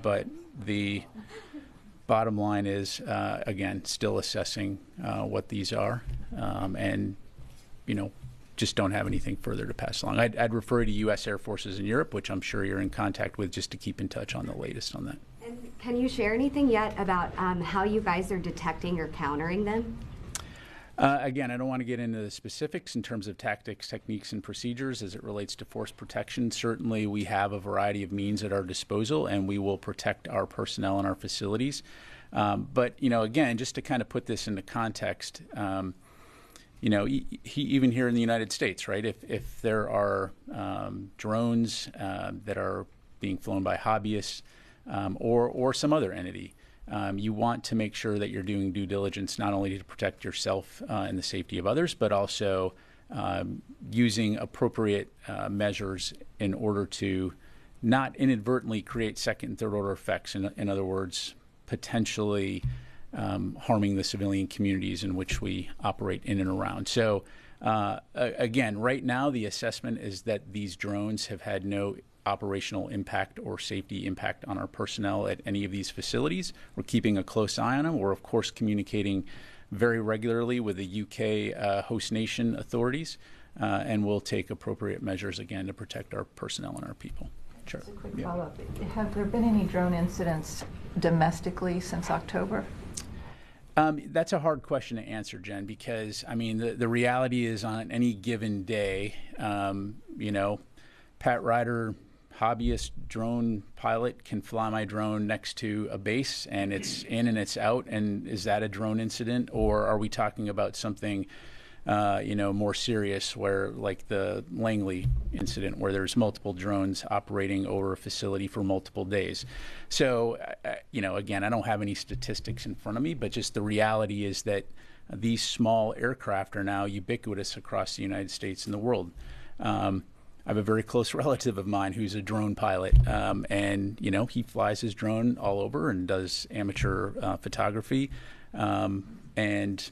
but the bottom line is, again, still assessing what these are, and, just don't have anything further to pass along. I'd refer you to U.S. Air Forces in Europe, which I'm sure you're in contact with, just to keep in touch on the latest on that. And can you share anything yet about how you guys are detecting or countering them? Again, I don't want to get into the specifics in terms of tactics, techniques, and procedures as it relates to force protection. Certainly, we have a variety of means at our disposal, and we will protect our personnel and our facilities. But, again, just to kind of put this into context, even here in the United States, right, if there are drones that are being flown by hobbyists or some other entity, you want to make sure that you're doing due diligence not only to protect yourself and the safety of others, but also using appropriate measures in order to not inadvertently create second and third order effects. In other words, potentially harming the civilian communities in which we operate in and around. So again, right now the assessment is that these drones have had no operational impact or safety impact on our personnel at any of these facilities. We're keeping a close eye on them. We're, of course, communicating very regularly with the UK host nation authorities, and we'll take appropriate measures, again, to protect our personnel and our people. Sure. Just a quick follow-up. Have there been any drone incidents domestically since October? That's a hard question to answer, Jen, because, the reality is on any given day, Pat Ryder, hobbyist drone pilot, can fly my drone next to a base and it's in and it's out, and is that a drone incident, or are we talking about something more serious, where like the Langley incident, where there's multiple drones operating over a facility for multiple days? So again, I don't have any statistics in front of me, but just the reality is that these small aircraft are now ubiquitous across the United States and the world. I have a very close relative of mine who's a drone pilot, and he flies his drone all over and does amateur photography. And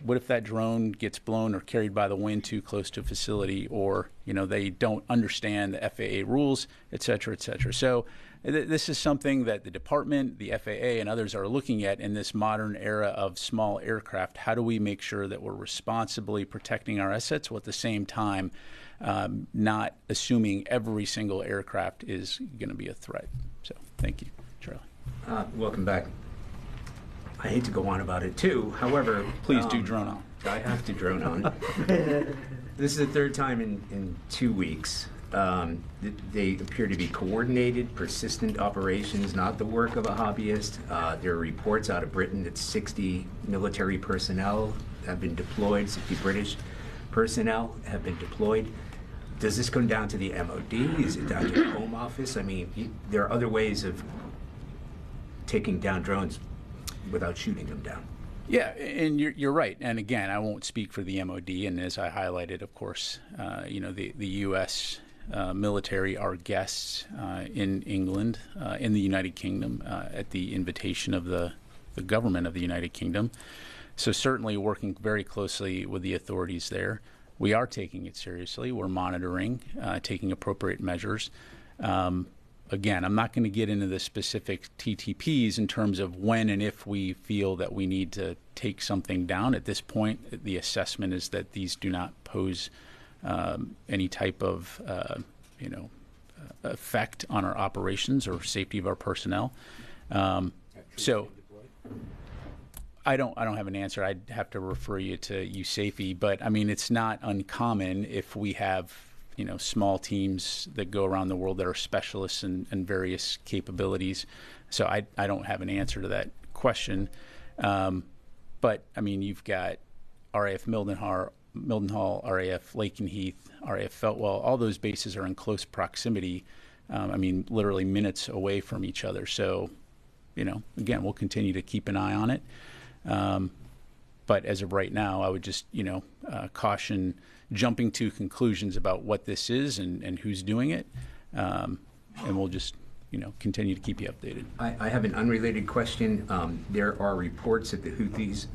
what if that drone gets blown or carried by the wind too close to a facility, or they don't understand the FAA rules, et cetera, et cetera. So this is something that the department, the FAA, and others are looking at in this modern era of small aircraft. How do we make sure that we're responsibly protecting our assets while at the same time not assuming every single aircraft is going to be a threat? So thank you, Charlie. Welcome back. I hate to go on about it too. However, please do drone on. I have to drone on. This is the third time in 2 weeks. They appear to be coordinated, persistent operations, not the work of a hobbyist. There are reports out of Britain that 60 military personnel have been deployed, 60 British personnel have been deployed. Does this come down to the MOD? Is it down to the Home Office? There are other ways of taking down drones without shooting them down. Yeah, and you're right. And again, I won't speak for the MOD. And as I highlighted, of course, the U.S. Military are guests in England, in the United Kingdom, at the invitation of the government of the United Kingdom. So certainly working very closely with the authorities there. We are taking it seriously. We're monitoring, taking appropriate measures. Again, I'm not going to get into the specific TTPs in terms of when and if we feel that we need to take something down. At this point, the assessment is that these do not pose any type of effect on our operations or safety of our personnel. So I don't have an answer. I'd have to refer you to USAFE, but it's not uncommon if we have small teams that go around the world that are specialists in various capabilities. So I don't have an answer to that question. But you've got RAF Mildenhall, RAF Lakenheath, RAF Feltwell. All those bases are in close proximity. Literally minutes away from each other. So, again, we'll continue to keep an eye on it. But as of right now, I would just, caution jumping to conclusions about what this is and who's doing it. And we'll just, continue to keep you updated. I have an unrelated question. There are reports that the Russians